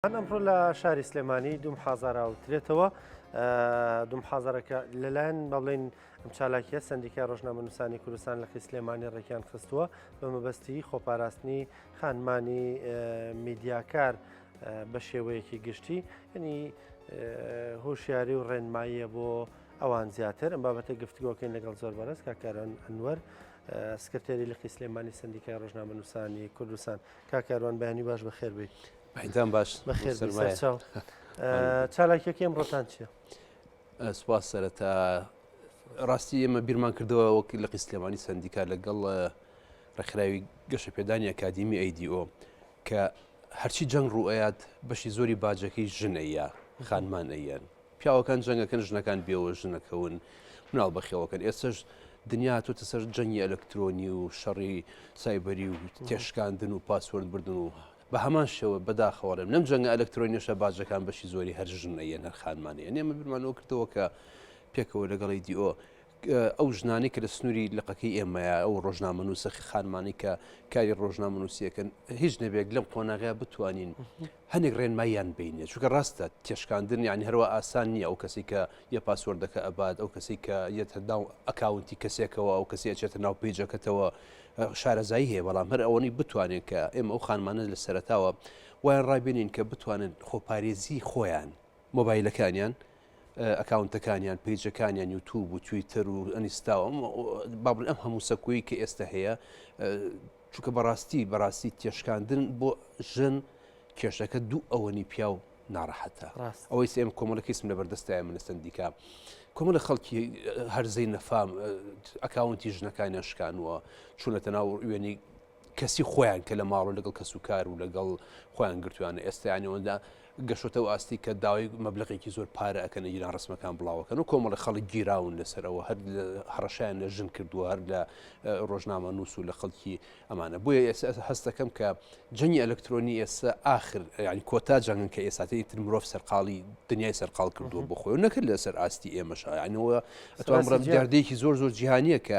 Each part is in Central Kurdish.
من ئەمڕۆ لە شاری سلێمانی دوو محازارە وترێتەوە دوو محازارەکە لەلایەن بەڵێن ئەم چالاکیە سندیکای ڕۆژنامە نووسانی کوردستان لە خی سلێمانی ڕێکیان خستووە بە مەبەستی خۆپاراستنی خانمانی میدیاکار بە شێوەیەکی گشتی ینی هۆشیاری و ڕێنماییە بۆ ئەوان زیاتر ئەم بابەتە گفتگۆکەین لەگەڵ زۆر بەرز کاکاران ئەنوەر سکرتێری لە خی سلێمانی سندیکای ڕۆژنامە نووسانی کوردستان کاکاروان بەیانی باش بەخێر بێت. بەیتان باش بەخێر چالاکیەکە ئەمڕۆتان چییە؟ سوپاس سەرەتا ڕاستی ئێمە بیرمان کردەوە وەکی لە قی سلێمانی سندیکا لەگەڵ ڕێکخراوی گەشە پێدانی ئەکادیمی ئەیدیۆ کە هەرچی جەنگ ڕوئەیات بەشی زۆری باجەکەی ژنەیە خانمان ئەیەن پیاوەکان جەنگەکەن ژنەکان بێەوە ژنەکەون مناڵ بەخێوەکەن ئێستش دنیا تۆتە سەر جەنگی ئەلکترۆنی و شەڕی سایبەری و تێشکاندن و پاسوەرد بردن و بە هەمان شێوە بەداخەوەڵم نەم جەنگە ئەلکترۆنیشە باجەکان بەشی زۆری هەر ژنەیە نەرخانمانەیە نێمە برمانەوە کردەوە کە پێکەوە لەگەڵی دیۆ ئەو ژنانی کە لە سنووری لقەکەی ئێمەیە ئەو ڕۆژنامە نووسەخی خانمانی کە کاری ڕۆژنامە نووسیەکەن هیچ نەبێت لەم قۆناغەیە بتوانین هەنێک ڕێنماییان بینێت چونکە ڕاستە تێشکاندن یانی هەروە ئاسان نییە ئەو کەسی کە یە پاسوەردەکە ئەبات ئەو کەسی کە یەتەداو ئەکاونتی کەسێکەوە ئەو کەسی ئەچێتە ناو پیجەکەتەوە شارەزایی هەیە بەڵام هەر ئەوەی بتوانێت کە ئێمە ئەو خانمانە لە سەرتاوە وایان ڕابێنین کە بتوانن خۆپارێزی خۆیان مۆبایلەکانیان ئەکاونتەکانیان پیجەکانیان یوتوب و تویتر و ئەنیستاوە بابل ئەم هەموو سەکووی کە ئێستا هەیە چونکە بەڕاستی تێشکاندن بۆ ژن کێشەکە دوو ئەوەنی پیا و ناڕەحەتە ئەوەی ئێمە کۆمەڵەکەی سم لە بەردەستایە منە سندیکا کۆمەڵە خەڵکی هەرزەی نەفام ئەکاونتی ژنەکانیان شکانوە چوونەتە ناو وێنی کەسی خۆیان کە لە ماڵ و لەگەڵ کەس و کار و لەگەڵ خۆیان گرتویانە ئێستایانەوەدا گەشتەوە ئاستی کە داوای مەبلغێکی زۆر پارە ئەەکەن ئیران ڕسمەکان بڵاوەکەن و کۆمەڵی خەڵک گیراون لەسەرەوە هەر هەڕەشیان لە ژن کردووە هەر لە ڕۆژنامە نووس و لە خەڵکی ئەمانە بۆیە ئێستا هەستەکەم کە جەنگی ئەلکترۆنی ئێستا ئاخر ینی کۆتا جەنگن کە ئێستاتی تر مرۆڤ سەرقاڵی دنیای سەرقاڵ کردووە بۆ خۆی و نەکرد لەسەر ئاستی ئێمەش ینەوە ئەتوان بڕم دیاردەیەکی زۆر جیهانیە کە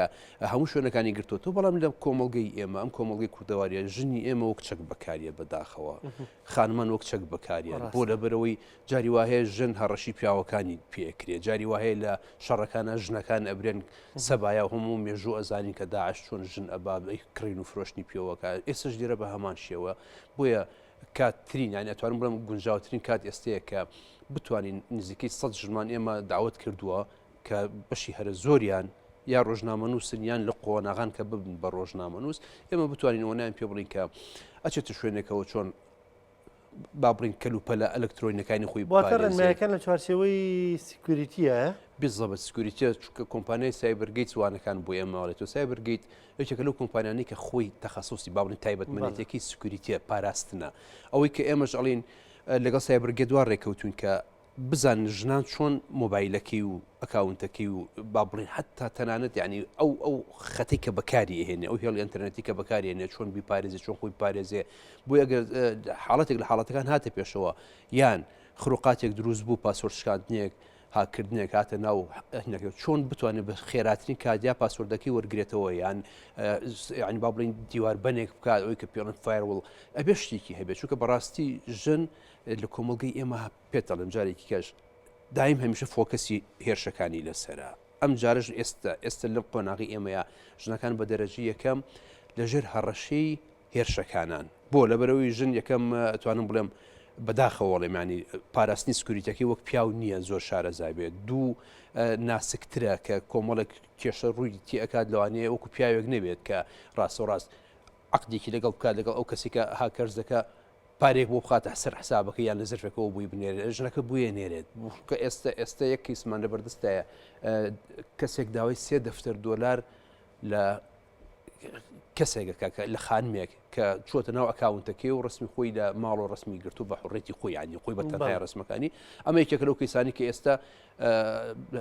هەموو شوێنەکانی گرتووە بەڵام لە کۆمەڵگەی ئێمە ئەم کۆمەڵگەی کوردەواریە ژنی ئێمە وەک چەک بەکاریە بەداخەوە خانمان وەک چەک بەکاریان بۆ لەبەرەوەی جاری وهەیە ژن هەڕەشی پیاوەکانی پێکرێ جاری وهەیە لە شەڕەکانە ژنەکان ئەبرێن سەبایە هەموو مێژوو ئەزانی کە داعش چۆن ژن ئەبا کڕین و فرۆشتنی پێوەکە ئێستش دیرە بە هەمان شێوە بۆیە کاتترین یانی ئەتوانم بڵم گونجاوترین کات ئێستەیە کە بتوانین نزیکەی 100 ژمان ئێمە داوت کردووە کە بەشی هەرە زۆریان یا ڕۆژنامە نووسنیان لە قۆناغان کە ببن بە ڕۆژنامە نووس ئێمە بتوانین ئەوەیان پێ بڵین کە ئەچێتە شوێنێکەوە چۆن بابڕین کەلوپەلە ئەلکترۆنیەکانی خۆی باتەڕێنمایەکان لە چوارچێوەی سیکوریتیە بزەبەت سکوریتە چونکە کۆمپانیای سایبەرگەیت وانەکان بۆ ئێمەڵێتەوە سایبەرگەیت یەکێکە لەو کۆمپانیانی کە خۆی تەخەسوسی بابڵین تایبەتمەندێتی سکوریتیە پاراستنە ئەوەی کە ئێمەش ئەڵین لەگەڵ سایبەرگێت دوار ڕێکەوتون کە بزان ژنان چۆن مۆبایلەکەی و ئەکاونتەکەی و با بڵین حتا تەنانەت ینی ئەو خەتەی کە بەکاری هێنێ ئەو هێڵ ئینتەرنێتی کە بەکارێنێ چۆن بیپارێزێ چۆن خۆی پارێزێ بۆ ئەگەر حاڵەتێک لە حاڵەتەکان هاتە پێشەوە یان خروقاتێک دروست بوو پاسۆرد شکاندنێک هاکردنێک هاتە ناو چۆن بتوانێت بە خێراترین کادیا پاسوردەکەی وەرگێتەوە یان ینی با بڵین دیوار بنێک بکات ئەوی کە پێڵن فایروڵ ئەبێ شتێکی هەبێت چونکە بەڕاستی ژن لە کۆمەڵگەی ئێمە پێتەڵم جارێکی کەش دایم هەمیشە فۆکەسی هێرشەکانی لەسرە ئەم جارش ئێستا لەم قۆناغی ئێمەیە ژنەکان بە دەرەجی یەکەم لەژێر هەڕەشەی هێرشەکانان بۆ لەبەرەوەی ژن یەکەم ئەتوانم بڵێم بەداخەوەڵێ ینی پاراستنی سکوریتەکەی وەک پیاو نییە زۆر شارەزای بێت دوو ناسکترە کە کۆمەڵک کێشە ڕووی تیئکات لەوانەیە وەکو پیاوێک نەبێت کە ڕاستەوڕاست عقدێکی لەگەڵ بکات لەگەڵ ئەو کەسی کە هاکەرز دەکە پارێک بۆ بخاتە سەر حسابەکە یان لە زرفەکەەوە بووی بنێرێت ژنەکە بووە نێرێت کە ئێستا یەک کیسمان لەبەردەستایە کەسێک داوای $3 لە کەسێکە لە خانمێک کە چۆتە ناو ئەکاونتەکەی و ڕسمی خۆی لە ماڵ و ڕسمی گرتو بە حڕێتی خۆی ینی خۆی بە تەنهای ڕسمەکانی ئەمە یەکێکە لەو کەیسانی کە ئێستا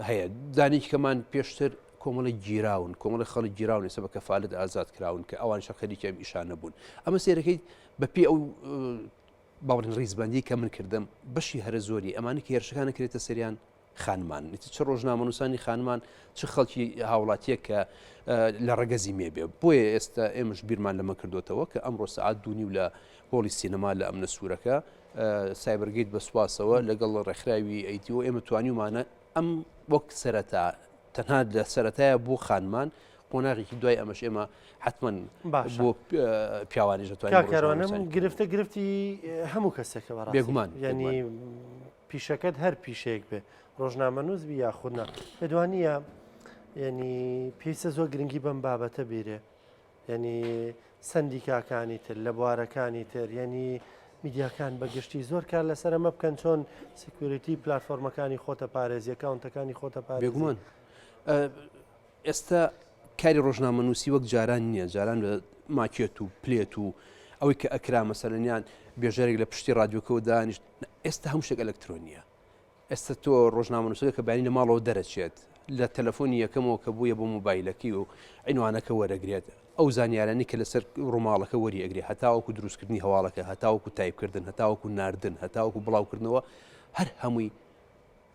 هەیە دانیکی کەمان پێشتر کۆمەڵی گیراون کۆمەڵی خەڵک گیراون ێستا بە کەفالت ئازاد کراون کە ئەوان شەخەریکی ئەم ئیشانە بوون ئەمە سێرەکەی بەپێ ئەو باوەڕین ڕیزبەندی کە من کردم بەشی هەرە زۆری ئەمانی کە هێرشەکانە کرێتە سەریان خانمان چه ڕۆژنامە نووسانی خانمان چه خەڵکی هاوڵاتیە کە لە ڕەگەزی مێبێ بۆیە ئێستا ئێمەش بیرمان لەمە کردوتەوە کە ئەمڕۆ سەعات 2:30 لە هۆڵی سینەما لە ئەمنە سوورەکە سایبەرگەیت بە سوپاسەوە لەگەڵ ڕێکخراوی ئەیتیۆ ئێمە توانیمانە ئەم وەک سەرەتا تەنها لە سەرەتایە بۆ خانمان قۆناغێکی دوای ئەمەش ئێمە حتمما بۆ پیاوانیش دەتوانین گرفتی هەموو کەسێکە بەڕاستی بێگومان ینی پیشەکەت هەر پیشەیەک بێ ڕۆژنامە نووس بی یاخودنا بێدوانیە ینی پێویستە زۆر گرنگی بەم بابەتە بیرێ ینی سندیکاکانی تر لە بوارەکانی تر ینی میدیاکان بەگشتی زۆر کار لەسەر ئەمە بکەن چۆن سکیوریتی پلتفۆرمەکانی خۆتە پارێزی ئەکاونتەکانی خۆتە پارێزی بێگومان ئێستا کاری ڕۆژنامە نووسی وەک جاران نییە جاران لە ماکێت و پلێت و ئەوەی کە ئەکرا مەسەلەنیان بێژەرێک لە پشتی رادیۆکەوە دانیشت ئێستا هەموو شتێک ئەلەکترۆنیە ئێستا تۆ ڕۆژنامە نووسەکە کە بانی لە ماڵەوە دەرەچێت لە تەلەفۆنی یەکەمەوە کە بووە بۆ موبایلەکەی و عینوانەکە وەرەگرێت ئەو زانیارانی کە لەسەر ڕووماڵەکە وەری ئەگرێ هەتاوەکو دروستکردنی هەواڵەکە هەتاوەکو تایپکردن هەتاوەکو ناردن هەتاوەکو بڵاوکردنەوە هەر هەمووی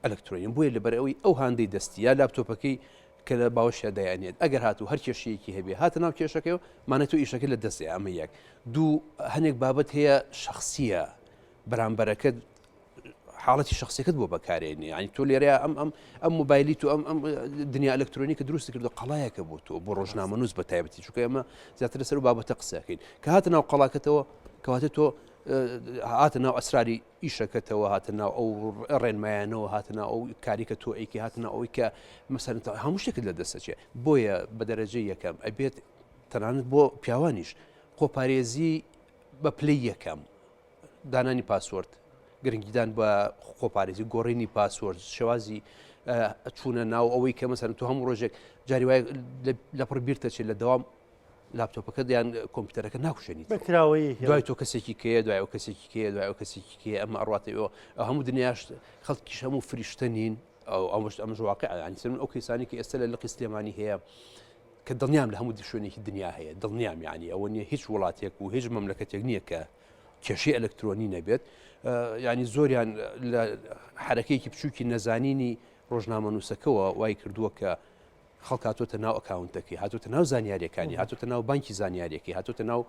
ئەلەکترۆنیە بۆیە لەبەرەوەی ئەو هاندەی دەستی یا لاپتۆپەکەی کە لە باوەشە دەیانێت ئەگەر هاتوو هەر کێشەیەکی هەبێ هاتە ناو کێشەکەەوە مانە تۆ ئیشەکە لە دەستی ئەمە یەک دوو هەنێک بابەت هەیە شخصیە بەرامبەرەکەت حاڵەتی شخصیەکەت بۆ بەکارێنی ینی تۆ لێرەیە ئەم موبایلی تو ئەم دنیا ئەلکترۆنیکە دروست کردو قەڵایەکە بۆ تۆ بۆ ڕۆژنامە نووس بە تایبەتی چونکە ئەمە زیاتر لەسەر بابەتە قسەکەین کە هاتە ناو قەڵاکەتەوە کەواتە تۆ هاتە ناو ئەسراری ئیشەکەتەوە هاتە ناو ئەو ڕێنمایانەوە هاتە ناو ئەو کاریکە تۆ ئەیکی هاتە ناو ئەوەی کە مەسەرن هەموو شتێکت لە دەستەچێ بۆیە بە دەرەجەی یەکەم ئەبێت تەنانەت بۆ پیاوانیش خۆپارێزی بە پلەی یەکەم دانانی پاسوەرد گرنگیدان بە خۆپارێزی گۆڕینی پاسوەرد شێوازی چوونە ناو ئەوەی کە مەسەرن تۆ هەموو ڕۆژێک جاری وایە لەپڕ بیرتەچێت لە دەوام لاپتۆپەکە دیان کۆمپیوتەرەکە ناکوشێنیت بەکراوەیە دوای تۆ کەسێکی کەیە دوای ئەو کەسێکی کەیە دوای ئەو کەسێکی کێ ئەمە ئەڕاتەوە هەموو دنیاش خەڵکیش هەموو فریشتە نین ئەمەش واقع ینی سەر ئەو کەسانی کە ئێستا لە لقی سلێمانی هەیە کە دڵنیام لە هەموو شوێنێکی دنیا هەیە دڵنیام یعنی ئەوە نییە هیچ وڵاتێک و هیچ مەملەکەتێک نییە کە کێشەی ئەلکترۆنی نەبێت ینی زۆریان لە حرەکەیەکی بچووکی نەزانینی ڕۆژنامە نووسەکەەوە وای کردووە کە خەڵکاتۆتە ناو ئەکاونتەکەی هاتوتە ناو زانیاریەکانی هاتوتە ناو بانکی زانیاریەکەی هاتوتە ناو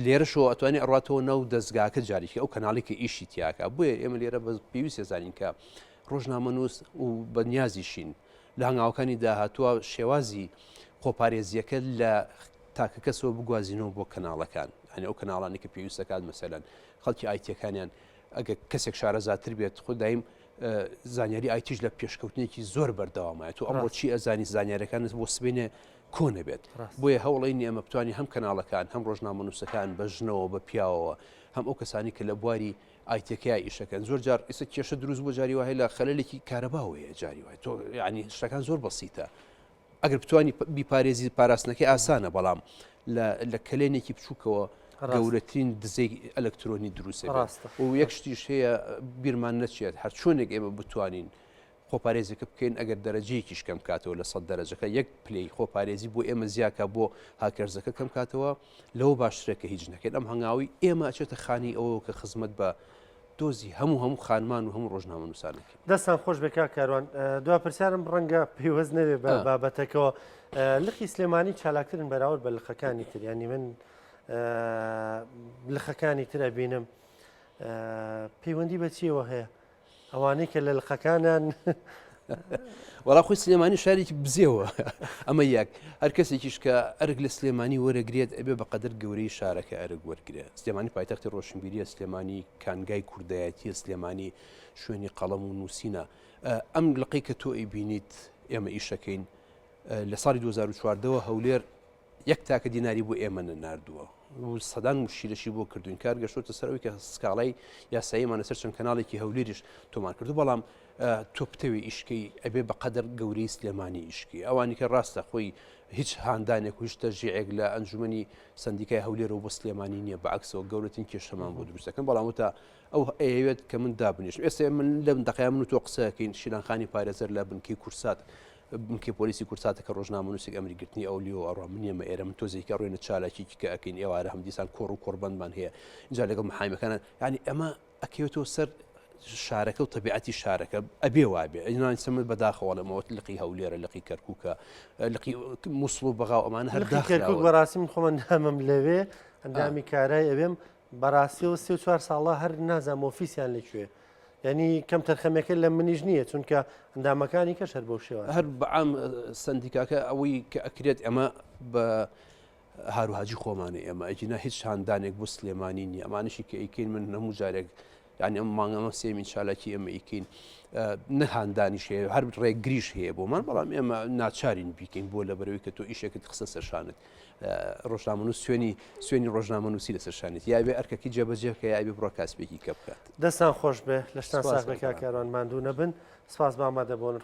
لێرەشەوە ئەتوانێت ئەڕاتەوە ناو دەستگاکە جاریکە ئەو کەناڵێکە ئیشی تیاکە بۆیە ئێمە لێرە بە پێویستە زانین کە ڕۆژنامە نووس و بەنیازیشین لە هەنگاوەکانی داهاتووە شێوازی خۆپارێزیەکە لە تاکە کەسەوە بگوازینەوە بۆ کەناڵەکان هەنێ ئەو کەناڵانی کە پێویستەکات مەسەلەن خەڵکی ئایتیەکانیان ئەگەر کەسێک شارەزاتر بێت خوددایم زانیاری ئایتیش لە پێشکەوتنێکی زۆر بەردەوامایە تو ئەمڕۆ چی ئەزانی زانیارەکان بۆ سبینێ کۆ نەبێت بۆیە هەوڵینی ئەمە بتوانانی هەم کەناڵەکان هەم ڕۆژنامە نووسەکان بە ژنەوە بە پیاوەوە هەم ئەو کەسانی کە لە بواری ئایتەکەی ئیشەکەن زۆر جار ئێستا کێشە دروست بۆ جاری وایە لە خەلەلێکی کارەباوەیە جاری وایە تۆ ینی شتەکان زۆر بەسیتە ئەگەر بتوانانی بیپارێزی پاراستنەکەی ئاسانە بەڵام لە کلێنێکی بچووکەوە گەورەترین دزەی ئەلکترۆنی دروستە و یەک شتیش هەیە بیرمان نەچێت هەر چۆنێک ئێمە بتوانین خۆپارێزیەکە بکەین ئەگەر دەرەجەیەکیش کەم کاتەوە لە 100 دەرەجەکە یەک پلەی خۆپارێزی بۆ ئێمە زیاکە بۆ هاکەرزەکە کەم کاتەوە لەوە باشترێکە هیچ نەکەین ئەم هەنگاوی ئێمە ئەچێتە خانی ئەوە کە خزمەت بە دۆزی هەموو خانمان و هەموو ڕۆژنامە نووسانێکی دەستان خۆش بێکا کاروان دو پرسیارم ڕەنگە پێوەست نەبێ بە بابەتەکەەوە لقی سلێمانی چالاکترن بەراورد بە لقەکانی تر ینی من لقەکانی ترە بینم پەیوەندی بە چیەوە هەیە ئەوانەی کە لە لقەکانان وەڵا خۆی سلێمانی شارێکی بزێەوە ئەمە یەک هەر کەسێکیش کە ئەرگ لە سلێمانی وەرەگرێت ئەبێ بەقەدر گەورەی شارەکە ئەرگ وەرگێت سلێمانی پایتەختی ڕۆشنبیریە سلێمانی کانگای کوردایەتیە سلێمانی شوێنی قەڵەم و نووسینە ئەم لقەی کە تۆ ئەیبینیت ئێمە ئیشەکەین لە ساڵی 2014ەوە هەولێر یەک تاکە دیناری بۆ ئێمە ناردووە و سەدان مشیرەشی بۆ کردوین کار گەشتۆتە سەرەوەی کە سکاڵای یاساییمانە سەر چەند کەناڵێکی هەولێریش تۆمان کردو بەڵام تۆ بتەوێ ئیشکەی ئەبێ بەقەدر گەورەی سلێمانی ئیشکی ئەوانی کە ڕاستە خۆی هیچ هاندانێک و هیچ تەرجیعێک لە ئەنجومەنی سندیکای هەولێرەوە بۆ سلێمانی نییە بەعکسەوە گەورەترین کێشەمان بۆ دروستەکەن بەڵام وتە ئەو ئەوێت کە من دابنیشم ئێستا من لە دەقەیە من و تۆ قسەکەین شیلانخانی پارێزەر لە بنکەی کورسات بنکەی پۆلیسی کورساتە کە ڕۆژنامە نووسێک ئەمریگرتنی ئەولیۆ ئەڕۆ من ئێمە ئێرە من تۆزێکە ڕوێنە چالاکی کە ئەکەین ئێوارە هەم دیسان کۆڕ و کۆڕبندمان هەیە اینجا لەگەڵ محایمەکانە ینی ئەمە ئەکەوێتەوە سەر شارەکە و طبیعەتی شارەکە ئەبێ وابێ ئەینان سەمت بەداخەوە لەمەوە لقی هەولێرە لقی کەرکووکە لقی مووسڵ و بەغاو ئەمانە هەر کەرکووک بەڕاستی من خۆمە نامم لەوێ ئەندامی کارای ئەبێم بەڕاستیەوە 34 ساڵە هەر نازانم ئۆفیسیان لەکوێ ینی کەم تەرخەمەکە لە منیش نییە چونکە ئەندامەکانی کەش هەر بەو شێوە هەر بەعام سندیکاکە ئەوەی کە ئەکرێت ئەمە بە هاروهاجی خۆمانە ئێمە ئەجینا هیچ هاندانێک بۆ سلێمانی نیە ئەمانشی کە ئیکەین من هەموو جارێک ینی ئەم مانگەمە سێمین چالاکی ئەمە ئیکەین نەهاندانیش هەیە هەر ڕێگریش هەیە بۆمان بەڵام ئێمە ناچارین بیکەین بۆ لە بەرەوەی کە تۆ ئیشێکت خستە سەرشانت ڕۆژنامەنووس سوێنی ڕۆژنامەنووسی لە سەرشانێت یاوێ ئەرکەکی جێبەجێکە یاوێ بڕۆ کاسبێکی کە بکات دەستان خۆش بێ لەشتان ساغ بە کاکاران ماندوو نەبن سپاس بە ئامادەبوون